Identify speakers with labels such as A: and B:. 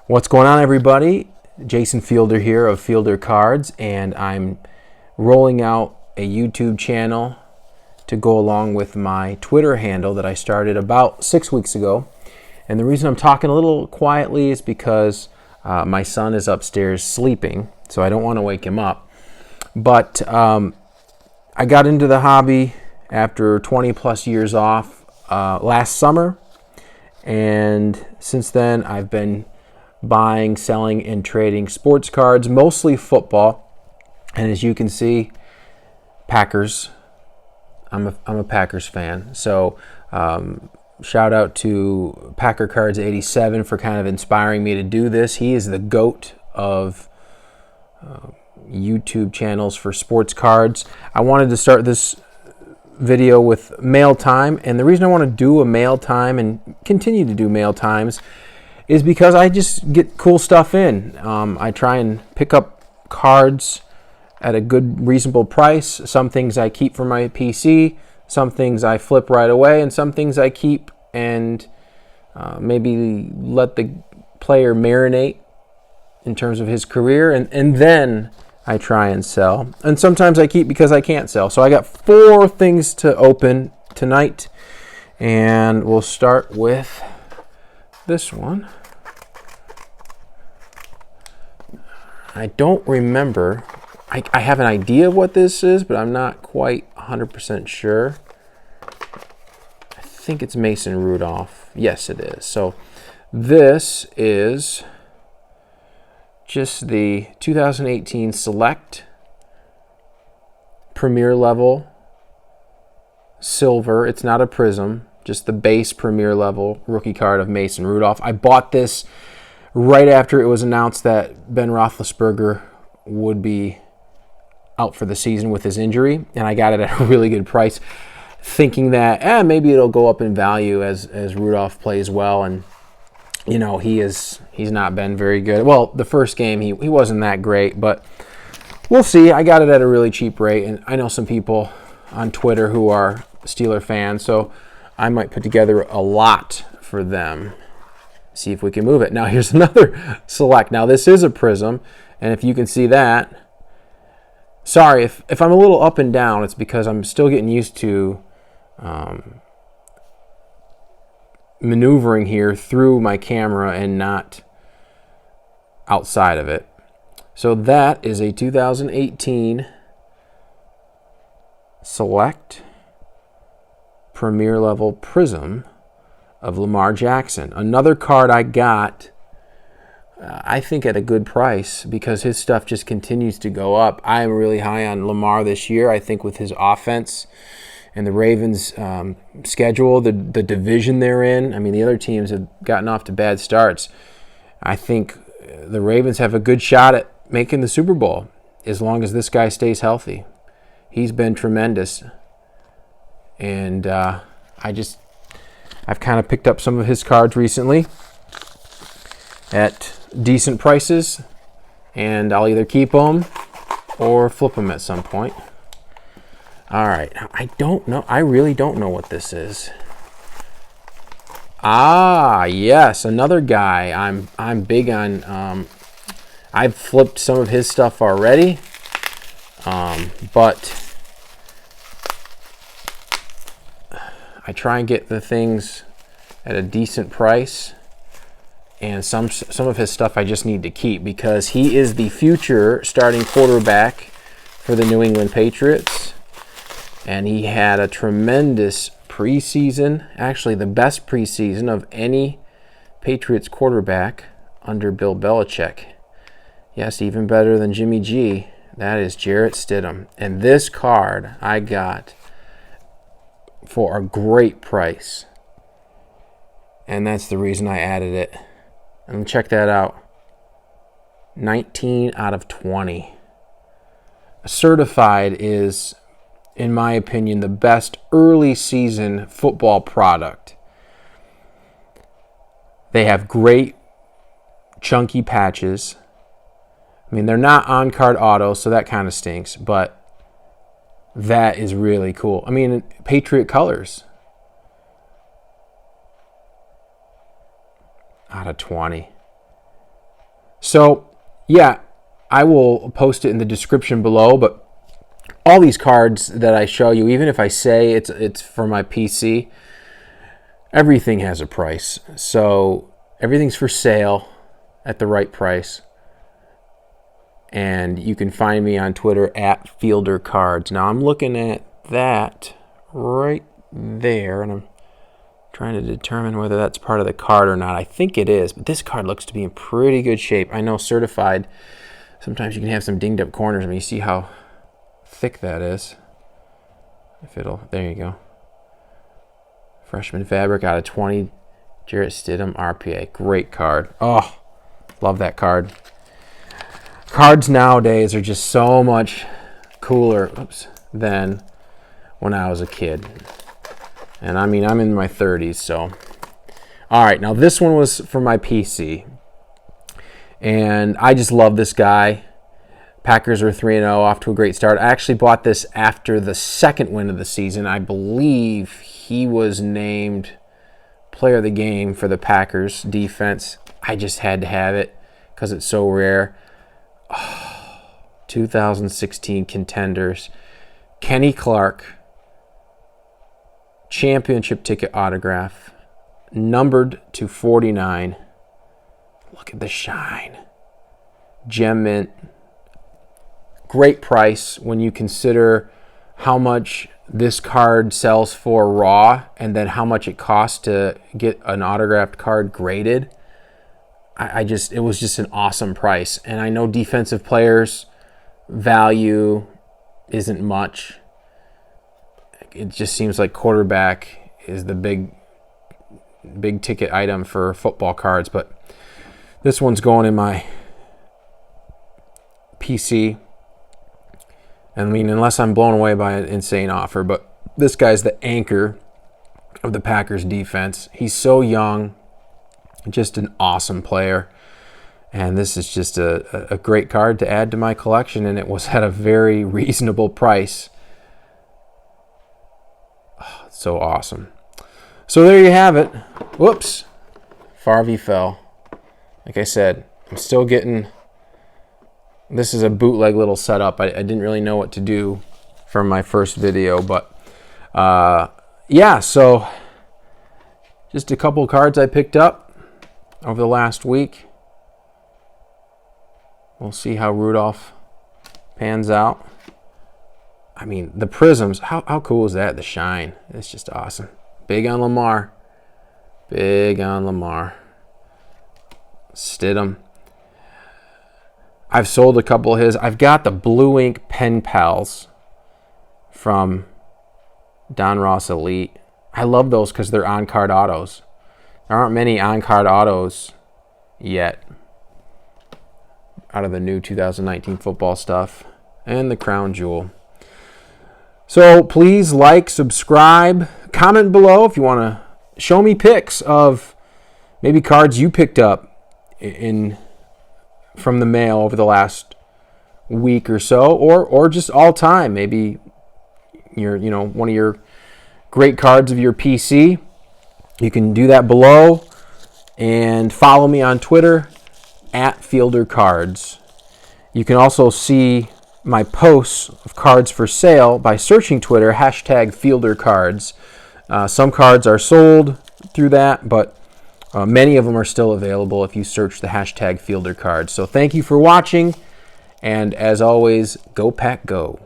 A: What's going on, everybody? Jason Fielder here of Fielder Cards, and I'm rolling out a YouTube channel to go along with my Twitter handle that I started about 6 weeks ago. And the reason I'm talking a little quietly is because my son is upstairs sleeping, so I don't want to wake him up. But I got into the hobby after 20 plus years off last summer, and since then I've been buying, selling, and trading sports cards, mostly football. And as you can see, Packers. I'm a Packers fan. So shout out to Packer Cards 87 for kind of inspiring me to do this. He is the GOAT of YouTube channels for sports cards. I wanted to start this video with mail time, and the reason I want to do a mail time and continue to do mail times is because I just get cool stuff in. I try and pick up cards at a good, reasonable price. Some things I keep for my PC, some things I flip right away, and some things I keep and maybe let the player marinate in terms of his career, and then I try and sell. And sometimes I keep because I can't sell. So I got 4 things to open tonight, and we'll start with this one. I don't remember. I have an idea of what this is, but I'm not quite 100% sure. I think it's Mason Rudolph. Yes, it is. So this is just the 2018 Select Premier Level Silver. It's not a Prism, just the base Premier Level rookie card of Mason Rudolph. I bought this right after it was announced that Ben Roethlisberger would be out for the season with his injury, and I got it at a really good price, thinking that maybe it'll go up in value as Rudolph plays well. And you know, he's not been very good. Well, the first game he wasn't that great, but we'll see. I got it at a really cheap rate, and I know some people on Twitter who are Steeler fans, so I might put together a lot for them. See if we can move it. Now here's another Select. Now this is a Prism, and if you can see that, sorry if I'm a little up and down, it's because I'm still getting used to maneuvering here through my camera and not outside of it. So that is a 2018 Select Premier Level Prism of Lamar Jackson. Another card I got, I think at a good price, because his stuff just continues to go up. I am really high on Lamar this year. I think with his offense and the Ravens' schedule, the division they're in, I mean, the other teams have gotten off to bad starts. I think the Ravens have a good shot at making the Super Bowl as long as this guy stays healthy. He's been tremendous. And I've kind of picked up some of his cards recently at decent prices, and I'll either keep them or flip them at some point. All right, I don't know. I really don't know what this is. Ah, yes, another guy. I'm big on. I've flipped some of his stuff already, but I try and get the things at a decent price, and some of his stuff I just need to keep because he is the future starting quarterback for the New England Patriots, and he had a tremendous preseason, actually the best preseason of any Patriots quarterback under Bill Belichick. Yes, even better than Jimmy G. That is Jarrett Stidham, and this card I got for a great price, and that's the reason I added it. And check that out. 19 out of 20. Certified is, in my opinion, the best early season football product. They have great chunky patches. I mean, they're not on-card auto, so that kind of stinks, but that is really cool. I mean, Patriot colors. Out of 20. So, yeah, I will post it in the description below, but all these cards that I show you, even if I say it's for my PC, everything has a price. So everything's for sale at the right price. And you can find me on Twitter at Fielder Cards. Now I'm looking at that right there, and I'm trying to determine whether that's part of the card or not. I think it is, but this card looks to be in pretty good shape. I know certified, sometimes you can have some dinged up corners. I mean, you see how thick that is. There you go. Freshman fabric out of 20. Jarrett Stidham, RPA. Great card. Oh, love that card. Cards nowadays are just so much cooler than when I was a kid. And I mean, I'm in my 30s, so. All right, now this one was for my PC. And I just love this guy. Packers are 3-0, off to a great start. I actually bought this after the second win of the season. I believe he was named player of the game for the Packers defense. I just had to have it because it's so rare. 2016 contenders. Kenny Clark. Championship ticket autograph. Numbered to 49. Look at the shine. Gem mint. Great price when you consider how much this card sells for raw and then how much it costs to get an autographed card graded. It was just an awesome price. And I know defensive players' value isn't much. It just seems like quarterback is the big ticket item for football cards, but this one's going in my PC. I mean, unless I'm blown away by an insane offer, but this guy's the anchor of the Packers defense. He's so young, just an awesome player. And this is just a great card to add to my collection, and it was at a very reasonable price. Oh, it's so awesome. So there you have it. Whoops. Farvey fell. Like I said, I'm still getting... This is a bootleg little setup. I didn't really know what to do from my first video, but yeah, so just a couple cards I picked up over the last week. We'll see how Rudolph pans out. I mean, the prisms, how cool is that? The shine, it's just awesome. Big on Lamar. Big on Lamar. Stidham. I've sold a couple of his. I've got the Blue Ink Pen Pals from Don Ross Elite. I love those because they're on-card autos. There aren't many on-card autos yet out of the new 2019 football stuff. And the Crown Jewel. So please like, subscribe, comment below if you want to show me pics of maybe cards you picked up from the mail over the last week or so, or just all time. Maybe one of your great cards of your PC. You can do that below, and follow me on Twitter at Fielder Cards. You can also see my posts of cards for sale by searching Twitter #Fielder Cards. Some cards are sold through that, but many of them are still available if you search the #Fielder Cards. So thank you for watching, and as always, go Pack Go.